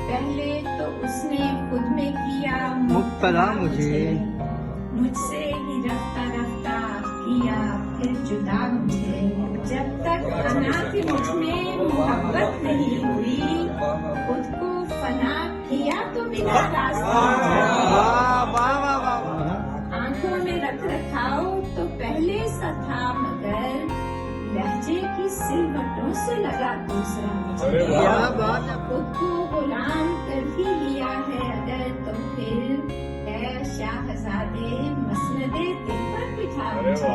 पहले तो उसने खुद में किया मुब्तला मुझे, मुझसे ही रफ्ता रफ्ता किया फिर जुदा मुझे। जब तक फना की मुझ में मोहब्बत नहीं हुई, खुद को फना किया तो बिना रास्ता। आंखों में रख रखाओ तो पहले सा था, मगर लहजे की सिलवटों से लगा दूसरा मुझे। खुद को गुलाम कर ही लिया है अगर, तो फिर है शाहज़ादे मसनदे दिल पर बिठा मुझे।